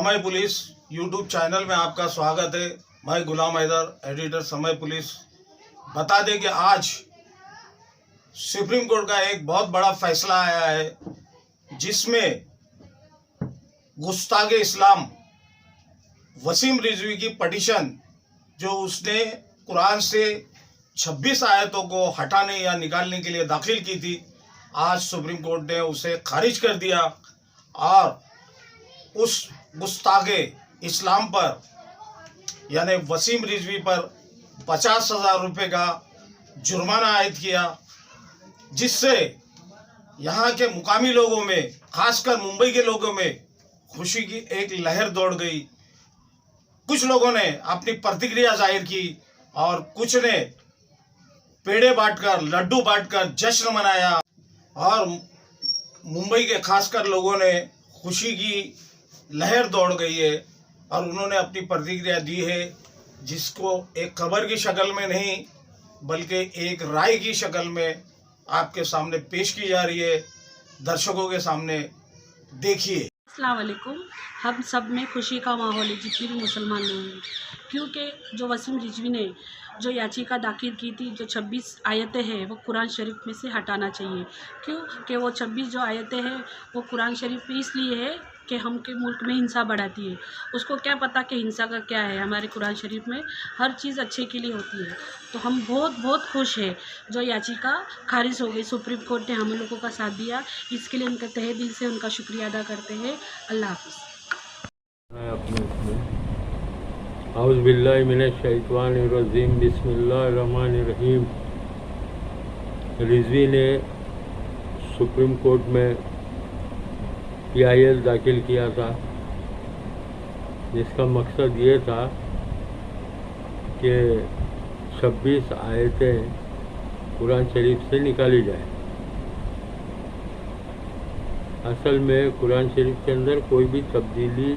समय police YouTube channel में आपका स्वागत है। मैं गुलाम हैदर, एडिटर समय पुलिस। बता दें कि आज सुप्रीम कोर्ट का एक बहुत बड़ा फैसला आया है जिसमें गुस्ताखे इस्लाम वसीम रिजवी की पटिशन जो उसने कुरान से 26 आयतों को हटाने या निकालने के लिए दाखिल की थी, आज सुप्रीम कोर्ट ने उसे खारिज कर दिया और उस गुस्ताखे इस्लाम पर यानी वसीम रिजवी पर 50,000 रुपये का जुर्माना आयद किया, जिससे यहाँ के मुकामी लोगों में, खासकर मुंबई के लोगों में खुशी की एक लहर दौड़ गई। कुछ लोगों ने अपनी प्रतिक्रिया जाहिर की और कुछ ने पेड़े बांटकर, लड्डू बांटकर जश्न मनाया और मुंबई के खासकर लोगों ने खुशी की लहर दौड़ गई है और उन्होंने अपनी प्रतिक्रिया दी है, जिसको एक खबर की शक्ल में नहीं बल्कि एक राय की शक्ल में आपके सामने पेश की जा रही है। दर्शकों के सामने देखिए। अस्सलाम वालेकुम। हम सब में खुशी का माहौल है, जितने भी मुसलमान लोग हैं, क्योंकि जो वसीम रिजवी ने जो याचिका दाखिल की थी, जो 26 आयतें हैं वो कुरान शरीफ में से हटाना चाहिए। क्यों कि वो 26 जो आयतें हैं वो कुरान शरीफ में इसलिए है कि हम के मुल्क में हिंसा बढ़ाती है। उसको क्या पता कि हिंसा का क्या है। हमारे कुरान शरीफ में हर चीज़ अच्छे के लिए होती है। तो हम बहुत खुश हैं जो याचिका खारिज हो गई। सुप्रीम कोर्ट ने हम लोगों का साथ दिया, इसके लिए उनका तहे दिल से उनका शुक्रिया अदा करते हैं। अल्लाह हाफ़िज़। औज़ु बिल्लाहि मिनश शैतानिर रजीम, बिस्मिल्लाहिर्रहमानिर रहीम। रिजवी ने सुप्रीम कोर्ट में PIL दाखिल किया था, जिसका मकसद ये था कि 26 आयतें कुरान शरीफ से निकाली जाए। असल में कुरान शरीफ के अंदर कोई भी तब्दीली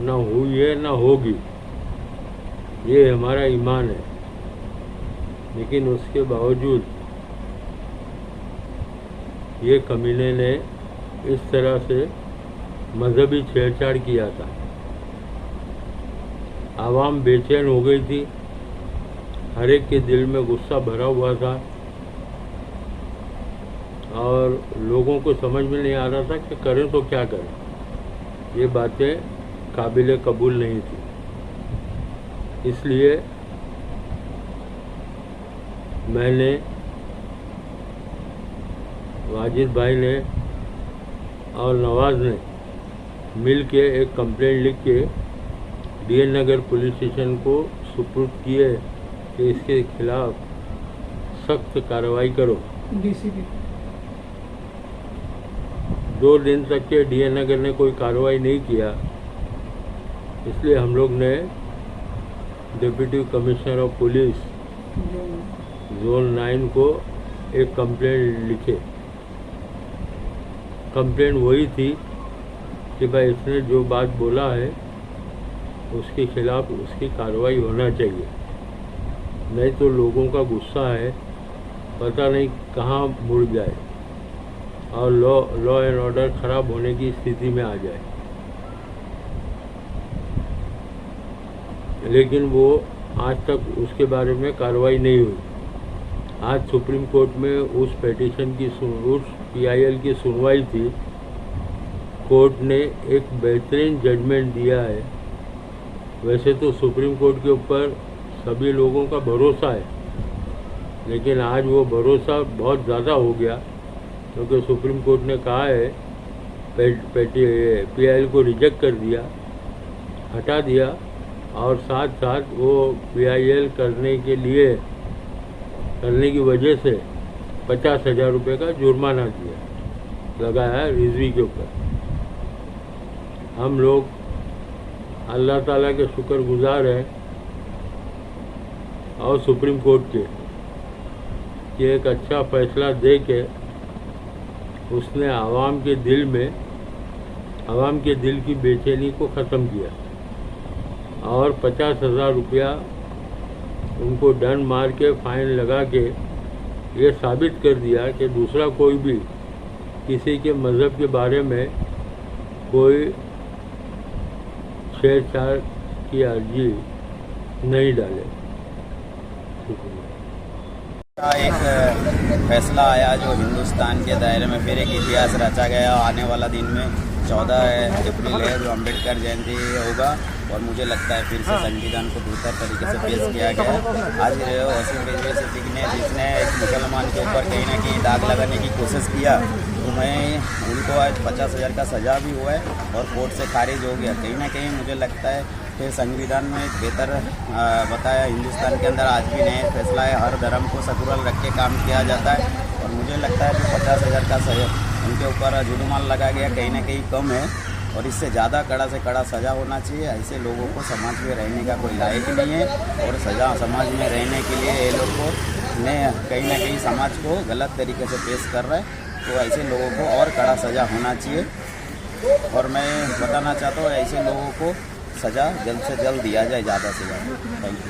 ना हुई है ना होगी, ये हमारा ईमान है। लेकिन उसके बावजूद ये कमीने ने इस तरह से मजहबी छेड़छाड़ किया था। आवाम बेचैन हो गई थी, हर एक के दिल में गुस्सा भरा हुआ था और लोगों को समझ में नहीं आ रहा था कि करें तो क्या करें। ये बातें काबिल कबूल नहीं थी। इसलिए मैंने, वाजिद भाई ने और नवाज़ ने मिल के एक कंप्लेंट लिख के DN नगर पुलिस स्टेशन को सुपुर्द किए कि इसके खिलाफ सख्त कार्रवाई करो। DCP 2 दिन तक के DN नगर ने कोई कार्रवाई नहीं किया, इसलिए हम लोग ने deputy commissioner of police zone 9 को एक कंप्लेंट लिखे। कंप्लेंट वही थी कि भाई इसने जो बात बोला है उसके खिलाफ उसकी कार्रवाई होना चाहिए, नहीं तो लोगों का गुस्सा है पता नहीं कहाँ मुड़ जाए और लॉ एंड ऑर्डर ख़राब होने की स्थिति में आ जाए। लेकिन वो आज तक उसके बारे में कार्रवाई नहीं हुई। आज सुप्रीम कोर्ट में उस पिटीशन की उस PIL की सुनवाई थी। कोर्ट ने एक बेहतरीन जजमेंट दिया है। वैसे तो सुप्रीम कोर्ट के ऊपर सभी लोगों का भरोसा है, लेकिन आज वो भरोसा बहुत ज़्यादा हो गया, क्योंकि सुप्रीम कोर्ट ने कहा है PIL को रिजेक्ट कर दिया, हटा दिया और साथ साथ वो PIL करने की वजह से 50,000 रुपये का जुर्माना लगाया रिजवी के ऊपर। हम लोग अल्लाह ताला के शुक्रगुजार हैं और सुप्रीम कोर्ट के कि एक अच्छा फैसला दे के उसने आवाम के दिल की बेचैनी को ख़त्म किया और 50,000 रुपया उनको दंड मार के फाइन लगा के ये साबित कर दिया कि दूसरा कोई भी किसी के मज़हब के बारे में कोई छेड़छाड़ की अर्जी नहीं डाले। एक फैसला आया जो हिंदुस्तान के दायरे में फिर एक इतिहास रचा गया। आने वाला दिन में 14 अप्रैल है जो अम्बेडकर जयंती होगा और मुझे लगता है फिर से संविधान को बेहतर तरीके से पेश किया गया। आज वसीम रिजवी सिद्दीकी ने जिसने एक मुसलमान के ऊपर कहीं ना कहीं दाग लगाने की कोशिश किया तो मैं उनको आज 50,000 का सज़ा भी हुआ है और कोर्ट से खारिज हो गया। कहीं ना कहीं मुझे लगता है कि संविधान में एक बेहतर बताया हिंदुस्तान के अंदर आज भी नया फैसला है, हर धर्म को सकुरल रख के काम किया जाता है और मुझे लगता है कि 50,000 का सज़ा उनके ऊपर जुर्माना लगा गया कहीं ना कहीं कम है और इससे ज़्यादा कड़ा से कड़ा सज़ा होना चाहिए। ऐसे लोगों को समाज में रहने का कोई लायक नहीं है और सज़ा समाज में रहने के लिए ये लोग को ने कहीं ना कहीं समाज को गलत तरीके से पेश कर रहा है। तो ऐसे लोगों को और कड़ा सज़ा होना चाहिए और मैं बताना चाहता हूँ ऐसे लोगों को सज़ा जल्द से जल्द दिया जाए, ज़्यादा से ज़्यादा। Thank you.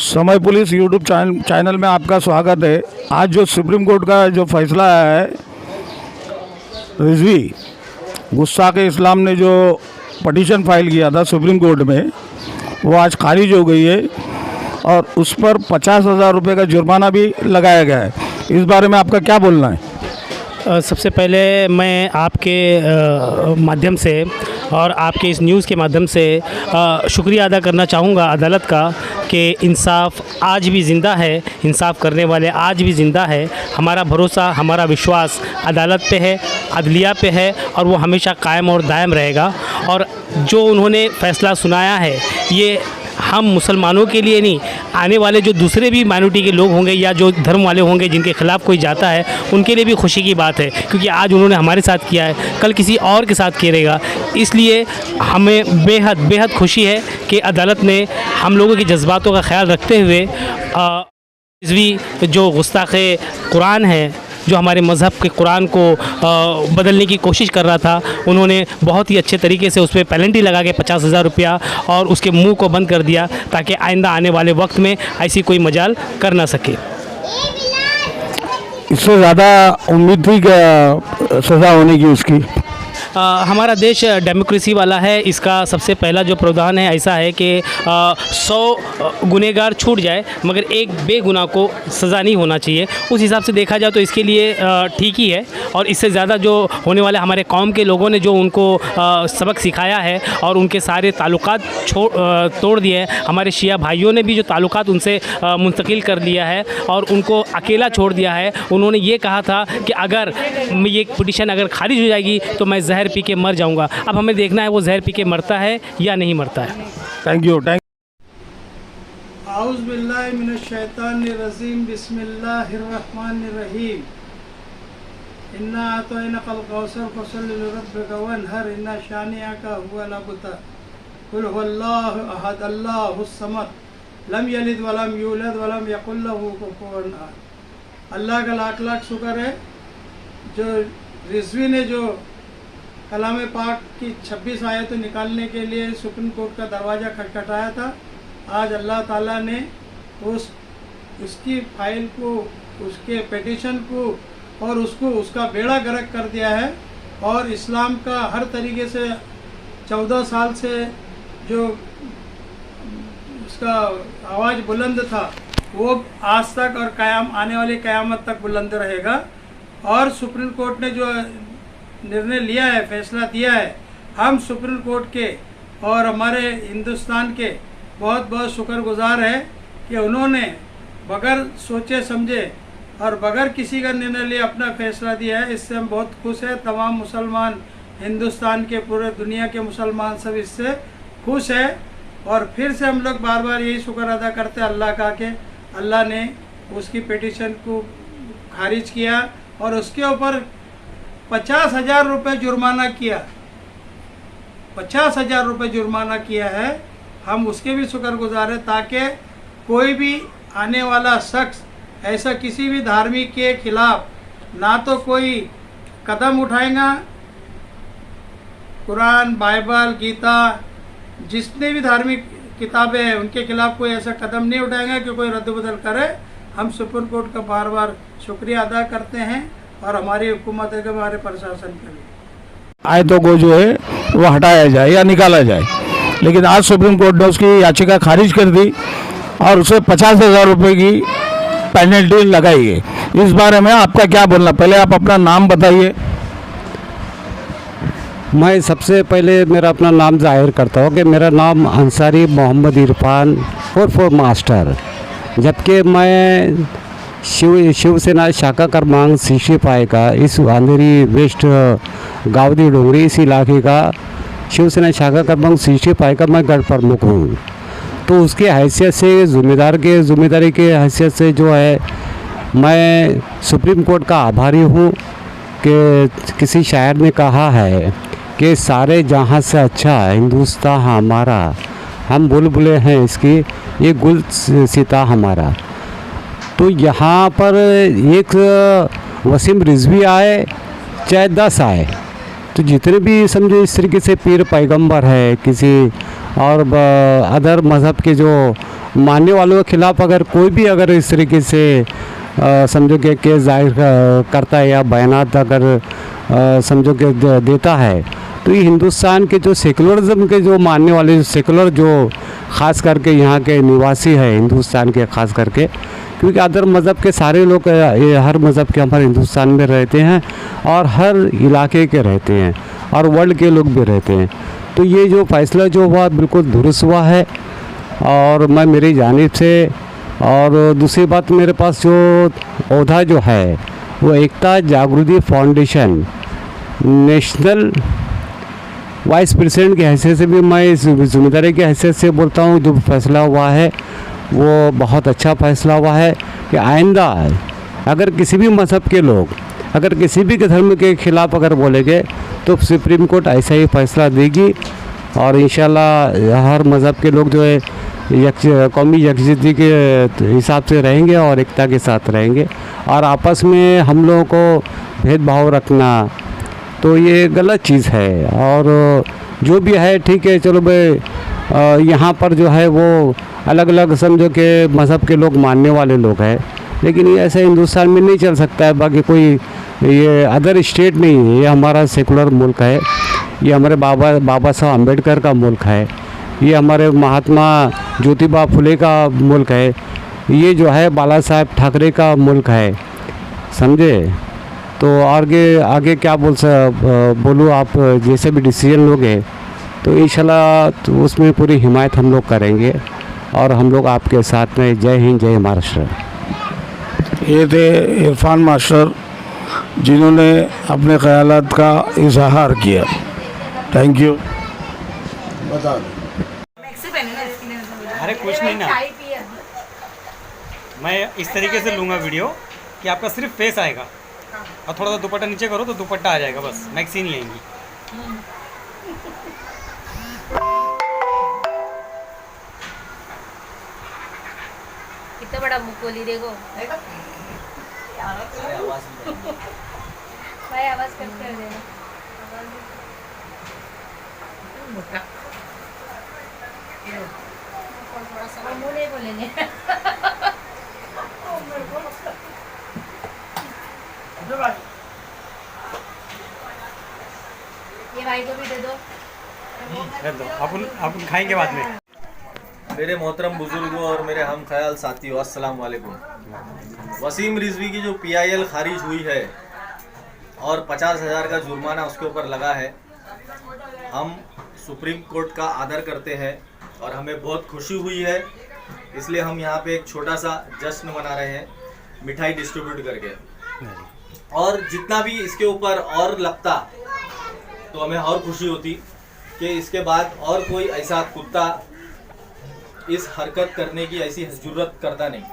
समय पुलिस यूट्यूब चैनल में आपका स्वागत है। आज जो सुप्रीम कोर्ट का जो फैसला आया है, रिजवी गुस्ताख इस्लाम ने जो पटिशन फाइल किया था सुप्रीम कोर्ट में वो आज खारिज हो गई है और उस पर 50,000 रुपये का जुर्माना भी लगाया गया है। इस बारे में आपका क्या बोलना है? सबसे पहले मैं आपके माध्यम से और आपके इस न्यूज़ के माध्यम से शुक्रिया अदा करना चाहूँगा अदालत का कि इंसाफ आज भी ज़िंदा है, इंसाफ करने वाले आज भी ज़िंदा है। हमारा भरोसा, हमारा विश्वास अदालत पे है, अदलिया पे है और वो हमेशा कायम और दायम रहेगा। और जो उन्होंने फ़ैसला सुनाया है ये हम मुसलमानों के लिए नहीं, आने वाले जो दूसरे भी माइनॉरिटी के लोग होंगे या जो धर्म वाले होंगे जिनके ख़िलाफ़ कोई जाता है उनके लिए भी खुशी की बात है, क्योंकि आज उन्होंने हमारे साथ किया है, कल किसी और के साथ करेगा। इसलिए हमें बेहद खुशी है कि अदालत ने हम लोगों के जज्बातों का ख्याल रखते हुए रिजवी जो गुस्ताख़ कुरान है, जो हमारे मज़हब के कुरान को बदलने की कोशिश कर रहा था, उन्होंने बहुत ही अच्छे तरीके से उस पर पेनल्टी लगा के 50,000 रुपया और उसके मुंह को बंद कर दिया ताकि आइंदा आने वाले वक्त में ऐसी कोई मजाल कर ना सके। इससे ज़्यादा उम्मीद थी क्या सज़ा होने की उसकी? हमारा देश डेमोक्रेसी वाला है। इसका सबसे पहला जो प्रावधान है ऐसा है कि 100 गुनहगार छूट जाए मगर एक बेगुनाह को सज़ा नहीं होना चाहिए। उस हिसाब से देखा जाए तो इसके लिए ठीक ही है और इससे ज़्यादा जो होने वाले हमारे कौम के लोगों ने जो उनको सबक सिखाया है और उनके सारे ताल्लुकात तोड़ दिए हैं। हमारे शिया भाइयों ने भी जो ताल्लुकात उनसे मुंतकिल कर लिया है और उनको अकेला छोड़ दिया है। उन्होंने ये कहा था कि अगर ये पिटीशन अगर खारिज हो जाएगी तो मैं जहर पी के मर जाऊंगा। अब हमें देखना है वो जहर पी के मरता है या नहीं मरता है। Thank you. आउज़ बिल्लाहि मिनश शैतानिर रजीम, बिस्मिल्लाहिर्रहमानिर्रहीम। इन्ना अतैनाकल कौसर फसल्लि लिरब्बिका वन्हर, इन्ना शानिअका हुवल अबतर। कुल हुवल्लाहु अहद, अल्लाहुस समद, लम यलिद वलम यूलद वलम यकुल लहू कुफुवन अहद। अल्लाह का लाख लाख शुक्र है जो रिजवी ने जो कलाम पाक की 26 आयतें निकालने के लिए सुप्रीम कोर्ट का दरवाज़ा खटखटाया था। आज अल्लाह ताला ने उसकी फाइल को, उसके पिटीशन को और उसका बेड़ा गर्क कर दिया है और इस्लाम का हर तरीके से 14 साल से जो उसका आवाज़ बुलंद था वो आज तक और आने वाली क़यामत तक बुलंद रहेगा। और सुप्रीम कोर्ट ने जो निर्णय लिया है, फैसला दिया है, हम सुप्रीम कोर्ट के और हमारे हिंदुस्तान के बहुत बहुत शुक्रगुजार है कि उन्होंने बगैर सोचे समझे और बगैर किसी का निर्णय लिए अपना फैसला दिया है। इससे हम बहुत खुश हैं। तमाम मुसलमान, हिंदुस्तान के पूरे दुनिया के मुसलमान सब इससे खुश है। और फिर से हम लोग बार बार यही शुक्र अदा करते हैं अल्लाह का कि अल्लाह ने उसकी पिटीशन को खारिज किया और उसके ऊपर 50,000 रुपये जुर्माना किया। 50,000 रुपये जुर्माना किया है। हम उसके भी शुक्रगुजार हैं ताकि कोई भी आने वाला शख्स ऐसा किसी भी धार्मिक के खिलाफ ना तो कोई कदम उठाएगा, कुरान, बाइबल, गीता, जितने भी धार्मिक किताबें हैं उनके खिलाफ कोई ऐसा कदम नहीं उठाएगा कि कोई रद्द-बदल करे। हम सुप्रीम कोर्ट का बार बार शुक्रिया अदा करते हैं और हमारी हुकूमत है कि हमारे प्रशासन के लिए। आयतों को जो है वो हटाया जाए या निकाला जाए। लेकिन आज सुप्रीम कोर्ट ने उसकी याचिका खारिज कर दी और उसे 50,000 रुपये की पेनल्टी लगाई है। इस बारे में आपका क्या बोलना, पहले आप अपना नाम बताइए। मैं सबसे पहले मेरा अपना नाम जाहिर करता हूँ कि मेरा नाम अंसारी मोहम्मद इरफान उर्फ मास्टर, जबकि मैं शिवसेना शाखा क्रमांक 65 का इस अंधेरी वेस्ट गावदी डोंगरी इस इलाके का शिवसेना शाखा क्रमांक 65 का मैं गढ़ प्रमुख हूँ। तो उसकी हैसियत से जिम्मेदारी के हैसियत से जो है मैं सुप्रीम कोर्ट का आभारी हूँ कि किसी शायर ने कहा है कि सारे जहाँ से अच्छा हिंदुस्तान हमारा, हम बुलबुलें हैं इसकी, ये गुल सीता हमारा। तो यहाँ पर एक वसीम रिजवी आए चाहे 10 आए, तो जितने भी समझो इस तरीके से पीर पैगंबर है किसी और अदर मज़हब के जो मानने वालों के ख़िलाफ़ अगर कोई भी अगर इस तरीके से समझो कि केस जाहिर करता है या बयानात अगर समझो कि देता है, तो ये हिंदुस्तान के जो सेकुलरिज्म के जो मानने वाले सेकुलर जो ख़ास करके यहाँ के निवासी है हिंदुस्तान के ख़ास करके, क्योंकि अदर मज़हब के सारे लोग हर मज़हब के हमारे हिंदुस्तान में रहते हैं और हर इलाके के रहते हैं और वर्ल्ड के लोग भी रहते हैं। तो ये जो फ़ैसला जो हुआ बिल्कुल दुरुस्त हुआ है और मैं मेरी जानिब से, और दूसरी बात मेरे पास जो ओहदा जो है वो एकता जागृति फाउंडेशन नेशनल वाइस प्रेसिडेंट की हैसियत से भी मैं इस जिम्मेदारी की हैसियत से बोलता हूँ। जो फैसला हुआ है वो बहुत अच्छा फैसला हुआ है कि आइंदा अगर किसी भी मज़हब के लोग अगर किसी भी धर्म के ख़िलाफ़ अगर बोलेंगे तो सुप्रीम कोर्ट ऐसा ही फैसला देगी और इंशाल्लाह हर मज़हब के लोग जो है कौमी यकजहती के हिसाब से रहेंगे और एकता के साथ रहेंगे। और आपस में हम लोगों को भेदभाव रखना तो ये गलत चीज़ है। और जो भी है ठीक है, चलो भाई यहाँ पर जो है वो अलग अलग समझो के मज़हब के लोग मानने वाले लोग हैं, लेकिन ये ऐसा हिंदुस्तान में नहीं चल सकता है। बाकी कोई ये अदर स्टेट नहीं है, ये हमारा सेकुलर मुल्क है, ये हमारे बाबा साहब अम्बेडकर का मुल्क है, ये हमारे महात्मा ज्योतिबा फुले का मुल्क है, ये जो है बाला साहेब ठाकरे का मुल्क है, समझे। तो आगे क्या बोलूँ, आप जैसे भी डिसीजन लोगे तो इंशाल्लाह तो उसमें पूरी हिमायत हम लोग करेंगे और हम लोग आपके साथ में। जय हिंद, जय महाराष्ट्र। ये थे इरफान मास्टर जिन्होंने अपने ख्यालात का इजहार किया। Thank you. बता दो। अरे कुछ नहीं ना, मैं इस तरीके से लूँगा वीडियो कि आपका सिर्फ फेस आएगा और थोड़ा सा दुपट्टा नीचे करो तो दुपट्टा आ जाएगा, बस मैक्सी नहीं आएंगी। कितना बड़ा मुख बोली देखो भाई, आवाज कट कर देना। मुँह नहीं बोलेंगे। ये भाई को भी दे दो। अपन खाएंगे बाद में। मेरे मोहतरम बुजुर्गों और मेरे हम ख्याल साथियों, अस्सलाम वालेकुम। वसीम रिजवी की जो PIL खारिज हुई है और 50,000 का जुर्माना उसके ऊपर लगा है, हम सुप्रीम कोर्ट का आदर करते हैं और हमें बहुत खुशी हुई है। इसलिए हम यहाँ पे एक छोटा सा जश्न मना रहे हैं मिठाई डिस्ट्रीब्यूट करके। और जितना भी इसके ऊपर और लगता तो हमें और खुशी होती कि इसके बाद और कोई ऐसा कुत्ता इस हरकत करने की ऐसी जरूरत करता नहीं।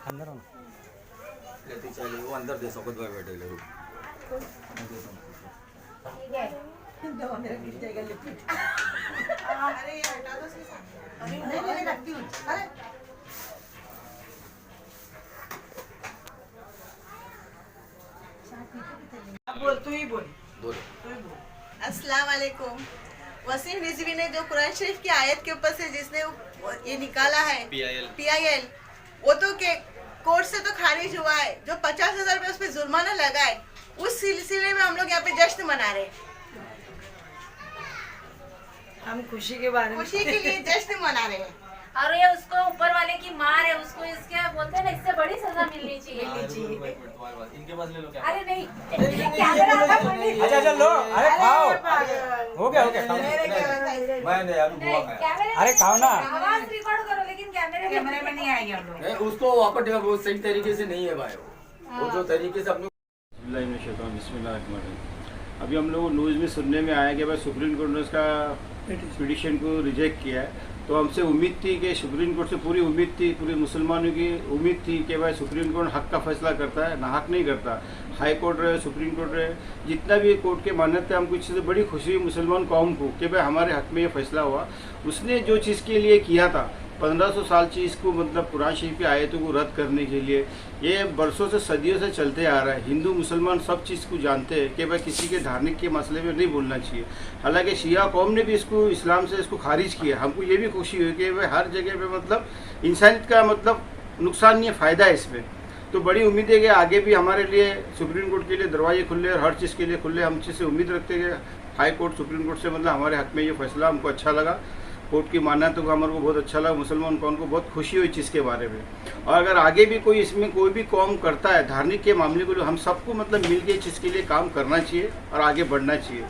अंदर वो अंदर दे सकत भाई बैठे ले बोल, तू ही बोल। बोल। अस्सलाम वालेकुम। वसीम रिजवी ने जो कुरान शरीफ की आयत के ऊपर से जिसने ये निकाला है PIL, वो तो कोर्ट से तो खारिज हुआ है। जो 50,000 रुपये उस पर जुर्माना लगा है, उस सिलसिले में हम लोग यहाँ पे जश्न मना रहे हैं। हम खुशी के बारे में खुशी के लिए जश्न मना रहे हैं। और ये उसको ऊपर वाले की मार है, उसको इसके बोलते हैं ना, इससे बड़ी सजा मिलनी चाहिए। इनके पास ले लो क्या? अरे नहीं, अच्छा लो, अरे खाओ, हो गया अरे खाओ ना। आवाज रिकॉर्ड करो, लेकिन कैमरे में नहीं आएगी हम लोग। उसको वापस वो सही तरीके से नहीं है भाई, वो जो तरीके से अपने अभी हम लोग न्यूज़ में सुनने में आया कि भाई सुप्रीम कोर्ट ने उसका पिटीशन को रिजेक्ट किया है। तो हमसे उम्मीद थी कि सुप्रीम कोर्ट से पूरी उम्मीद थी, पूरे मुसलमानों की उम्मीद थी कि भाई सुप्रीम कोर्ट हक का फैसला करता है, ना हक नहीं करता। हाई कोर्ट रहे, सुप्रीम कोर्ट रहे, जितना भी कोर्ट के मान्यता है, हमको इससे बड़ी खुशी हुई मुसलमान कौम को कि भाई हमारे हक में ये फैसला हुआ। उसने जो चीज़ के लिए किया था 1500 साल चीज़ को, मतलब कुरान शरीफ की आयतों को रद्द करने के लिए, ये बरसों से सदियों से चलते आ रहा है। हिंदू मुसलमान सब चीज़ को जानते हैं कि भाई किसी के धार्मिक के मसले में नहीं बोलना चाहिए। हालांकि शिया कौम ने भी इसको इस्लाम से इसको खारिज किया। हमको ये भी खुशी हुई कि भाई हर जगह पे मतलब इंसानियत का मतलब नुकसान नहीं है, फ़ायदा है इसमें। तो बड़ी उम्मीद है कि आगे भी हमारे लिए सुप्रीम कोर्ट के लिए दरवाजे खुले और हर चीज़ के लिए खुले। हम चीज़ से उम्मीद रखते हैं कि हाई कोर्ट सुप्रीम कोर्ट से मतलब हमारे हक में ये फैसला हमको अच्छा लगा। कोर्ट की मान्यता को हमारे को बहुत अच्छा लगा, मुसलमान कौम को बहुत खुशी हुई चीज़ के बारे में। और अगर आगे भी कोई इसमें कोई भी कौम करता है धार्मिक के मामले को, हम सबको मतलब मिल के इस चीज़ के लिए काम करना चाहिए और आगे बढ़ना चाहिए।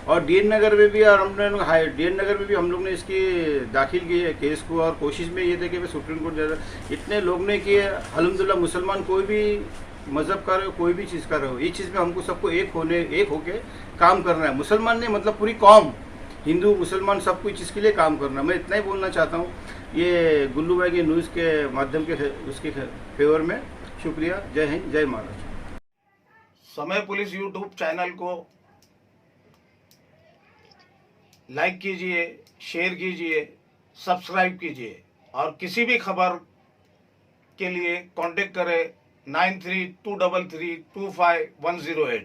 और DN नगर में भी, और हमने DN नगर में भी हम लोग ने इसकी दाखिल की है केस को। और कोशिश में ये थे कि सुप्रीम कोर्ट ज़्यादा इतने लोग ने किए, अल्हम्दुलिल्लाह मुसलमान कोई भी मज़हब का रहे हो, कोई भी चीज़ का रहे हो, ये चीज़ में हमको सबको एक होके काम करना है। मुसलमान ने मतलब पूरी कौम, हिंदू मुसलमान सब कुछ इसके लिए काम करना। मैं इतना ही बोलना चाहता हूँ। ये गुल्लू भाई के न्यूज़ के माध्यम के उसके फेवर में शुक्रिया। जय हिंद, जय महाराष्ट्र। समय पुलिस यूट्यूब चैनल को लाइक कीजिए, शेयर कीजिए, सब्सक्राइब कीजिए और किसी भी खबर के लिए कांटेक्ट करें 9323325108।